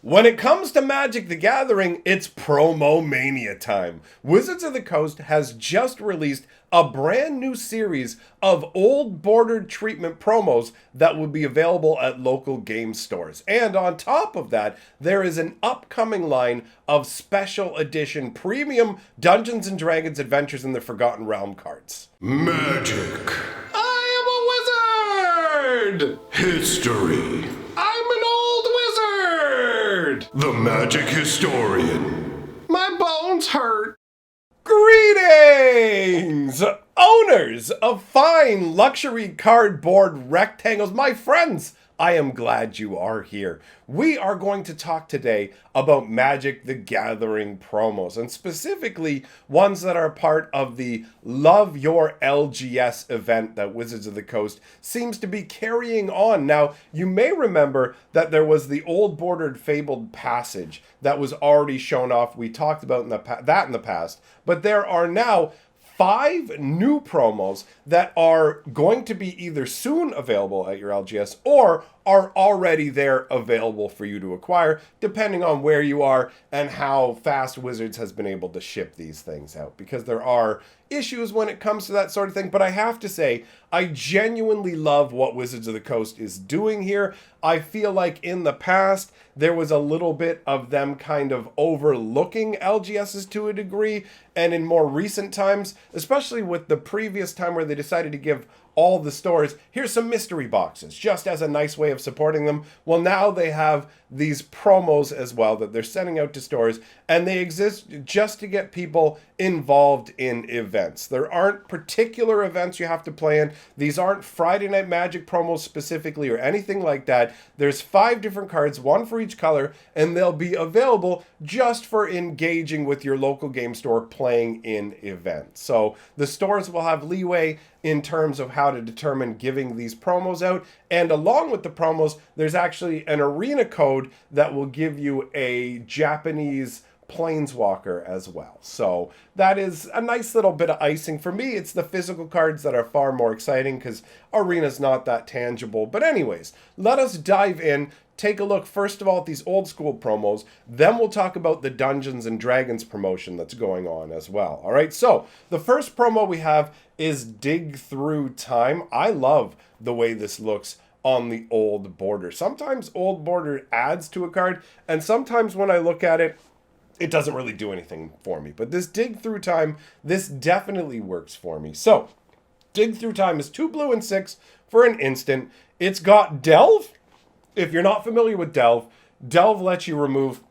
When it comes to Magic the Gathering, it's promo mania time. Wizards of the Coast has just released a brand new series of old bordered treatment promos that will be available at local game stores. And on top of that, there is an upcoming line of special edition premium Dungeons and Dragons Adventures in the Forgotten Realm cards. Magic. I am a wizard! History. I'm an old wizard! The Magic Historian. My bones hurt. Greetings, owners of fine luxury cardboard rectangles. My friends, I am glad you are here. We are going to talk today about Magic the Gathering promos, and specifically ones that are part of the Love Your LGS event that Wizards of the Coast seems to be carrying on. Now, you may remember that there was the old bordered fabled passage that was already shown off. We talked about in the past, but there are now 5 new promos that are going to be either soon available at your LGS or are already there available for you to acquire, depending on where you are and how fast Wizards has been able to ship these things out, because there are issues when it comes to that sort of thing. But I have to say, I genuinely love what Wizards of the Coast is doing here. I feel like in the past, there was a little bit of them kind of overlooking LGSs to a degree, and in more recent times, especially with the previous time where they decided to give all the stores, here's some mystery boxes, just as a nice way of supporting them. Well, now they have these promos as well that they're sending out to stores, and they exist just to get people involved in events. There aren't particular events you have to play in. These aren't Friday Night Magic promos specifically or anything like that. There's 5 different cards, one for each color, and they'll be available just for engaging with your local game store playing in events. So the stores will have leeway in terms of how to determine giving these promos out. And along with the promos, there's actually an arena code that will give you a Japanese Planeswalker as well. So that is a nice little bit of icing. For me, it's the physical cards that are far more exciting because Arena's not that tangible. But anyways, let us dive in. Take a look, first of all, at these old school promos. Then we'll talk about the Dungeons and Dragons promotion that's going on as well. All right, so the first promo we have is Dig Through Time. I love the way this looks on the old border. Sometimes old border adds to a card, and sometimes when I look at it, it doesn't really do anything for me. But this Dig Through Time, this definitely works for me. So, Dig Through Time is 2 blue and 6 for an instant. It's got Delve. If you're not familiar with Delve, Delve lets you remove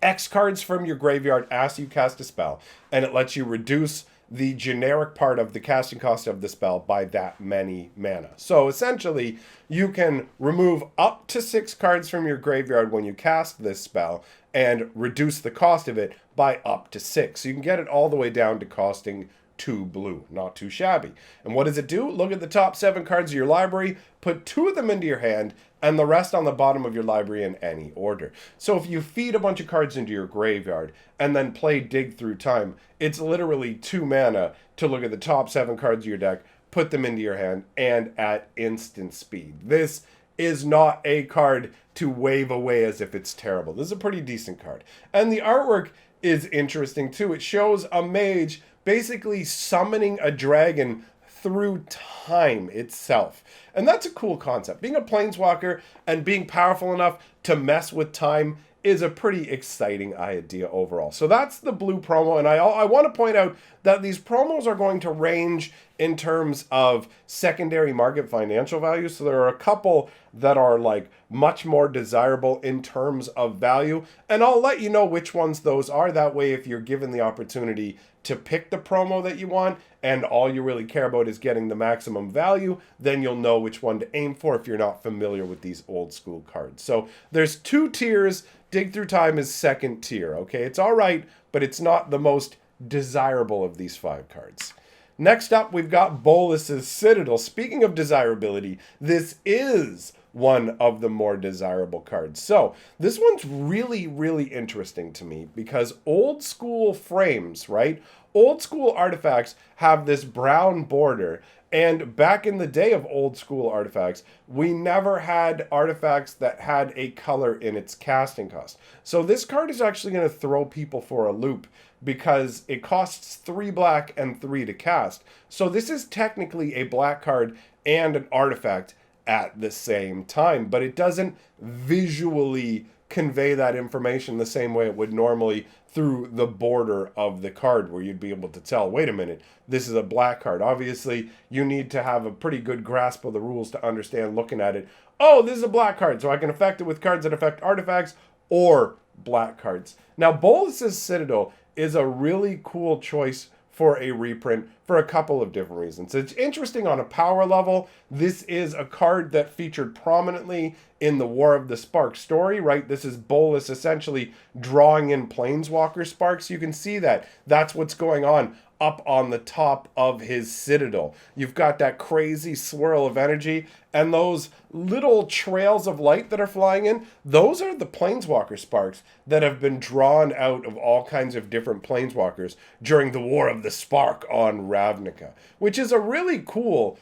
X cards from your graveyard as you cast a spell, and it lets you reduce the generic part of the casting cost of the spell by that many mana. So essentially, you can remove up to 6 cards from your graveyard when you cast this spell and reduce the cost of it by up to 6. So you can get it all the way down to costing 2 blue. Not too shabby. And what does it do? Look at the top 7 cards of your library, put 2 of them into your hand, and the rest on the bottom of your library in any order. So if you feed a bunch of cards into your graveyard and then play Dig Through Time, it's literally 2 mana to look at the top 7 cards of your deck, put them into your hand, and at instant speed. This is not a card to wave away as if it's terrible. This is a pretty decent card. And the artwork is interesting too. It shows a mage basically summoning a dragon through time itself. And that's a cool concept. Being a planeswalker and being powerful enough to mess with time is a pretty exciting idea overall. So that's the blue promo, and I want to point out that these promos are going to range in terms of secondary market financial value. So there are a couple that are like much more desirable in terms of value, and I'll let you know which ones those are. That way, if you're given the opportunity to pick the promo that you want and all you really care about is getting the maximum value, then you'll know which one to aim for if you're not familiar with these old school cards. So there's 2 tiers. Dig Through Time is second tier, okay? It's all right, but it's not the most desirable of these 5 cards. Next up, we've got Bolus Citadel. Speaking of desirability, this is one of the more desirable cards. So this one's really, really interesting to me because old school frames, right? Old school artifacts have this brown border, And back in the day of old school artifacts, we never had artifacts that had a color in its casting cost. So this card is actually going to throw people for a loop because it costs 3 black and 3 to cast. So this is technically a black card and an artifact at the same time, but it doesn't visually convey that information the same way it would normally through the border of the card, where you'd be able to tell, wait a minute, this is a black card. Obviously, you need to have a pretty good grasp of the rules to understand looking at it. Oh, this is a black card, so I can affect it with cards that affect artifacts or black cards. Now, Bolus Citadel is a really cool choice for a reprint for a couple of different reasons. It's interesting on a power level. This is a card that featured prominently in the War of the Spark story, right? This is Bolus essentially drawing in Planeswalker sparks. You can see that. That's what's going on up on the top of his citadel. You've got that crazy swirl of energy, and those little trails of light that are flying in, those are the Planeswalker sparks that have been drawn out of all kinds of different Planeswalkers during the War of the Spark on Ravnica, which is a really cool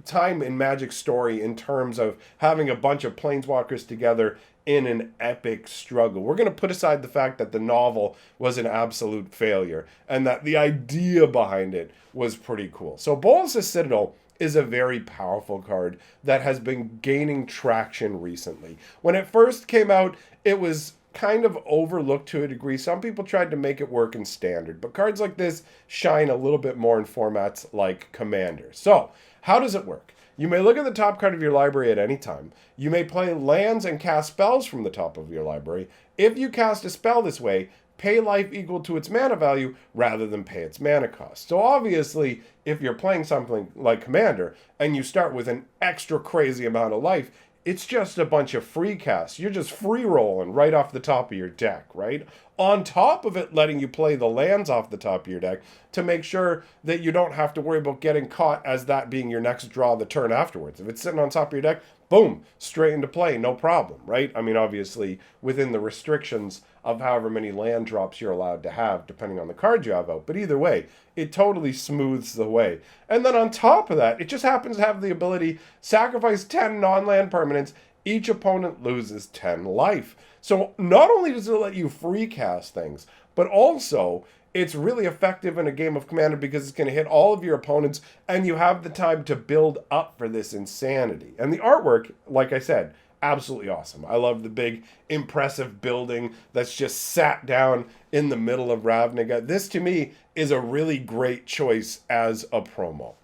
time in Magic story in terms of having a bunch of Planeswalkers together in an epic struggle. We're going to put aside the fact that the novel was an absolute failure and that the idea behind it was pretty cool. So Bolus Citadel is a very powerful card that has been gaining traction recently. When it first came out, it was kind of overlooked to a degree. Some people tried to make it work in standard, but cards like this shine a little bit more in formats like Commander. So how does it work? You may look at the top card of your library at any time. You may play lands and cast spells from the top of your library. If you cast a spell this way, pay life equal to its mana value rather than pay its mana cost. So obviously, if you're playing something like Commander and you start with an extra crazy amount of life, it's just a bunch of free casts. You're just free rolling right off the top of your deck, right? On top of it, letting you play the lands off the top of your deck to make sure that you don't have to worry about getting caught as that being your next draw the turn afterwards. If it's sitting on top of your deck, boom, straight into play, no problem, right? I mean, obviously, within the restrictions of however many land drops you're allowed to have, depending on the card you have out. But either way, it totally smooths the way. And then on top of that, it just happens to have the ability, sacrifice 10 non-land permanents, each opponent loses 10 life. So not only does it let you free cast things, but also it's really effective in a game of Commander because it's going to hit all of your opponents and you have the time to build up for this insanity. And the artwork, like I said, absolutely awesome. I love the big, impressive building that's just sat down in the middle of Ravnica. This, to me, is a really great choice as a promo.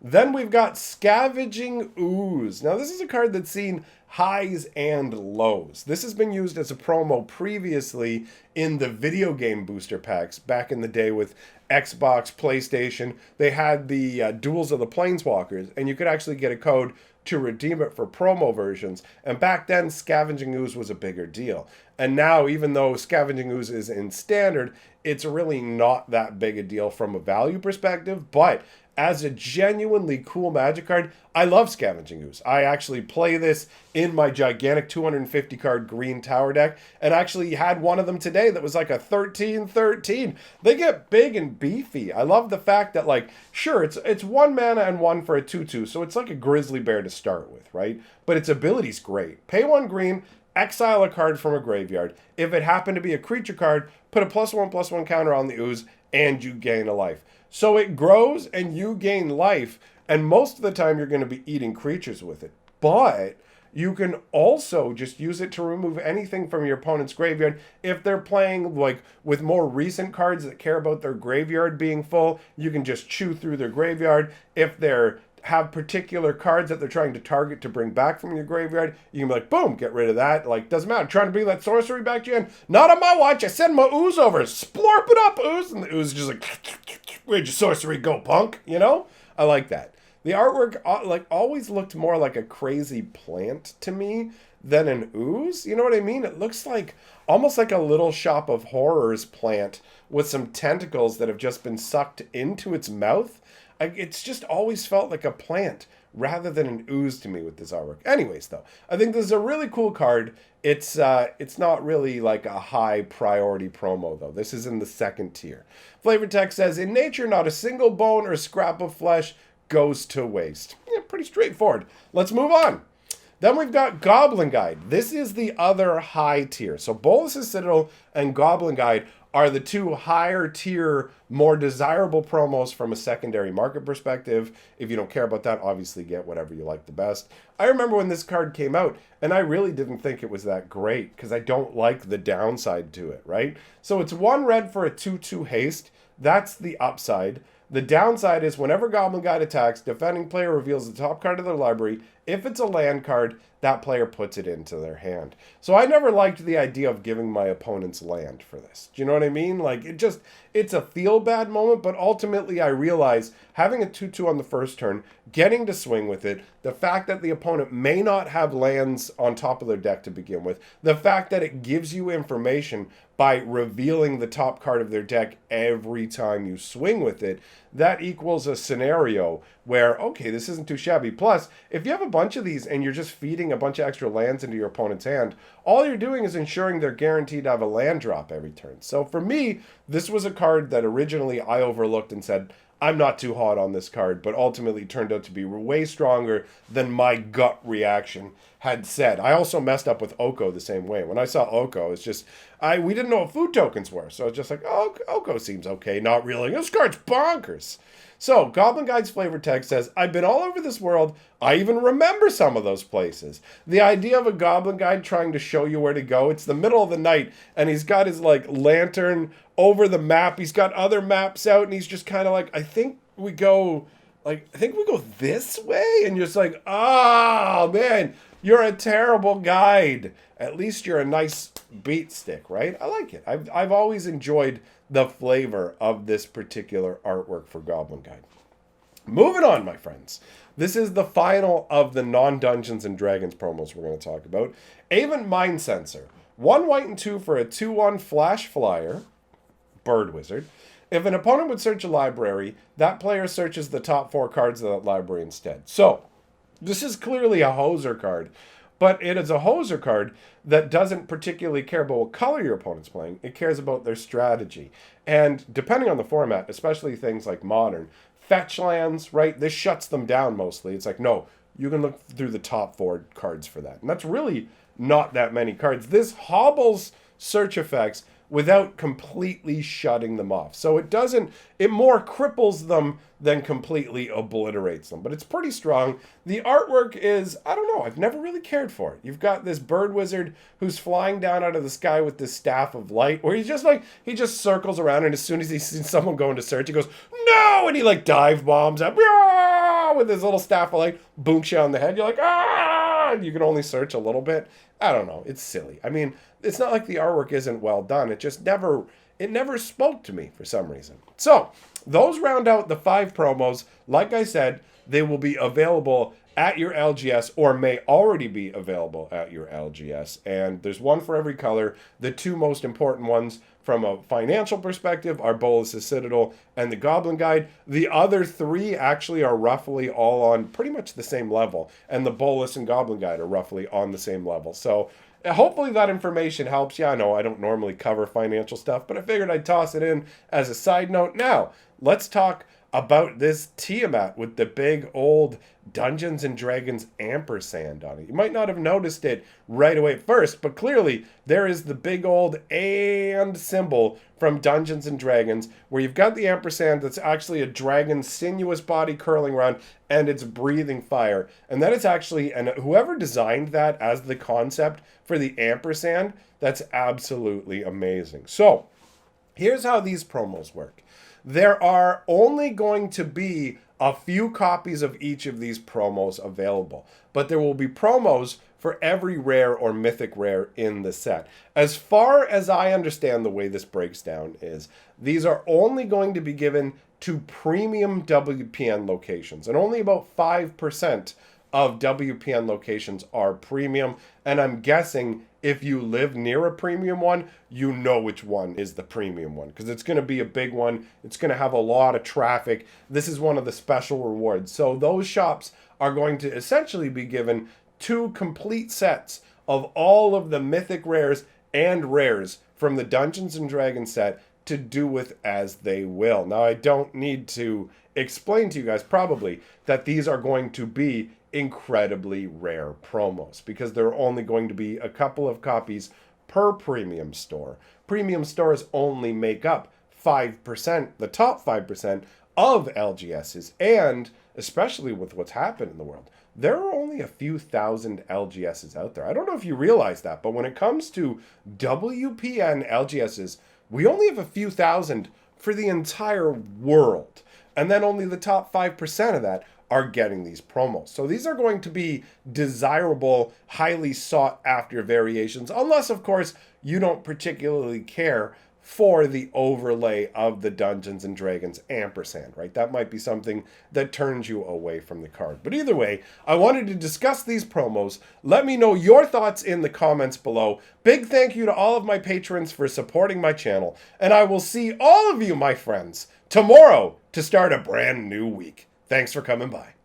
Then we've got Scavenging Ooze. Now, this is a card that's seen highs and lows. This has been used as a promo previously in the video game booster packs back in the day with Xbox, PlayStation. They had the Duels of the Planeswalkers, and you could actually get a code to redeem it for promo versions. And back then, Scavenging Ooze was a bigger deal. And now, even though Scavenging Ooze is in standard, it's really not that big a deal from a value perspective, but as a genuinely cool Magic card, I love Scavenging Ooze. I actually play this in my gigantic 250 card green tower deck, and actually had one of them today that was like a 13-13. They get big and beefy. I love the fact that, like, sure, it's 1 mana and 1 for a 2/2, so it's like a grizzly bear to start with, right? But its ability's great. Pay 1 green, exile a card from a graveyard. If it happened to be a creature card, put a +1/+1 counter on the Ooze, and you gain a life. So it grows and you gain life, and most of the time you're going to be eating creatures with it. But you can also just use it to remove anything from your opponent's graveyard. If they're playing like with more recent cards that care about their graveyard being full, you can just chew through their graveyard. If they're have particular cards that they're trying to target to bring back from your graveyard, you can be like, boom, get rid of that. Like, doesn't matter. Trying to bring that sorcery back to you. Not on my watch. I send my Ooze over. Splorp it up, Ooze. And the Ooze is just like, where'd your sorcery go, punk? You know? I like that. The artwork, always looked more like a crazy plant to me than an Ooze. You know what I mean? It looks like, almost like a little Shop of Horrors plant with some tentacles that have just been sucked into its mouth. It's just always felt like a plant rather than an Ooze to me with this artwork. Anyways, though, I think this is a really cool card. It's not really like a high priority promo, though. This is in the second tier. Flavor text says, in nature, not a single bone or scrap of flesh goes to waste. Yeah, pretty straightforward. Let's move on. Then we've got Goblin Guide. This is the other high tier. So Bolus Citadel and Goblin Guide are the two higher tier, more desirable promos from a secondary market perspective. If you don't care about that, obviously get whatever you like the best. I remember when this card came out, and I really didn't think it was that great, because I don't like the downside to it, right? So it's 1 red for a 2/2 haste. That's the upside. The downside is whenever Goblin Guide attacks, defending player reveals the top card of their library. If it's a land card, that player puts it into their hand. So I never liked the idea of giving my opponent's land for this. Do you know what I mean? Like, it's a feel-bad moment, but ultimately I realize having a 2/2 on the first turn, getting to swing with it, the fact that the opponent may not have lands on top of their deck to begin with, the fact that it gives you information by revealing the top card of their deck every time you swing with it, that equals a scenario where, okay, this isn't too shabby. Plus, if you have a bunch of these and you're just feeding a bunch of extra lands into your opponent's hand, all you're doing is ensuring they're guaranteed to have a land drop every turn. So for me, this was a card that originally I overlooked and said, I'm not too hot on this card, but ultimately turned out to be way stronger than my gut reaction had said. I also messed up with Oko the same way. When I saw Oko, it's just, we didn't know what food tokens were. So I was just like, oh, Oko seems okay, not really. This card's bonkers. So, Goblin Guide's flavor text says, I've been all over this world. I even remember some of those places. The idea of a Goblin Guide trying to show you where to go, it's the middle of the night, and he's got his, like, lantern over the map. He's got other maps out, and he's just kind of like, I think we go this way? And you're just like, oh, man, you're a terrible guide. At least you're a nice beat stick, right? I like it. I've always enjoyed the flavor of this particular artwork for Goblin Guide. Moving on, my friends. This is the final of the non-Dungeons & Dragons promos we're going to talk about. Avent Mind Sensor. 1 white and 2 for a 2/1 flash flyer. Bird Wizard. If an opponent would search a library, that player searches the top 4 cards of that library instead. So, this is clearly a hoser card. But it is a hoser card that doesn't particularly care about what color your opponent's playing. It cares about their strategy. And depending on the format, especially things like Modern, fetch lands, right? This shuts them down mostly. It's like, no, you can look through the top 4 cards for that. And that's really not that many cards. This hobbles search effects without completely shutting them off. So it more cripples them than completely obliterates them. But it's pretty strong. The artwork is, I don't know, I've never really cared for it. You've got this bird wizard who's flying down out of the sky with this staff of light, where he just circles around, and as soon as he sees someone going to search, he goes, no! And he like dive bombs up with his little staff of light, boonks you on the head. You're like, ah! You can only search a little bit. I don't know. It's silly. I mean, it's not like the artwork isn't well done. It just never spoke to me for some reason. So, those round out the 5 promos. Like I said, they will be available at your LGS or may already be available at your LGS. And there's one for every color. The 2 most important ones from a financial perspective are Bolus Citadel and the Goblin Guide. The other 3 actually are roughly all on pretty much the same level. And the Bolus and Goblin Guide are roughly on the same level. So hopefully that information helps you. I know I don't normally cover financial stuff, but I figured I'd toss it in as a side note. Now, let's talk about this Tiamat with the big old Dungeons & Dragons ampersand on it. You might not have noticed it right away at first, but clearly there is the big old and symbol from Dungeons & Dragons, where you've got the ampersand that's actually a dragon's sinuous body curling around, and it's breathing fire. And that is actually, and whoever designed that as the concept for the ampersand, that's absolutely amazing. So, here's how these promos work. There are only going to be a few copies of each of these promos available, but there will be promos for every rare or mythic rare in the set. As far as I understand the way this breaks down is, these are only going to be given to premium WPN locations, and only about 5% of WPN locations are premium, and I'm guessing if you live near a premium one, you know which one is the premium one, because it's going to be a big one. It's going to have a lot of traffic. This is one of the special rewards. So those shops are going to essentially be given 2 complete sets of all of the mythic rares and rares from the Dungeons & Dragons set to do with as they will. Now, I don't need to explained to you guys probably that these are going to be incredibly rare promos because there are only going to be a couple of copies per premium store. Premium stores only make up 5%, the top 5% of LGSs, and especially with what's happened in the world, there are only a few thousand LGSs out there. I don't know if you realize that, but when it comes to WPN LGSs, we only have a few thousand for the entire world. And then only the top 5% of that are getting these promos. So these are going to be desirable, highly sought after variations, unless, of course, you don't particularly care for the overlay of the Dungeons and Dragons ampersand, right? That might be something that turns you away from the card. But either way, I wanted to discuss these promos. Let me know your thoughts in the comments below. Big thank you to all of my patrons for supporting my channel. And I will see all of you, my friends, tomorrow to start a brand new week. Thanks for coming by.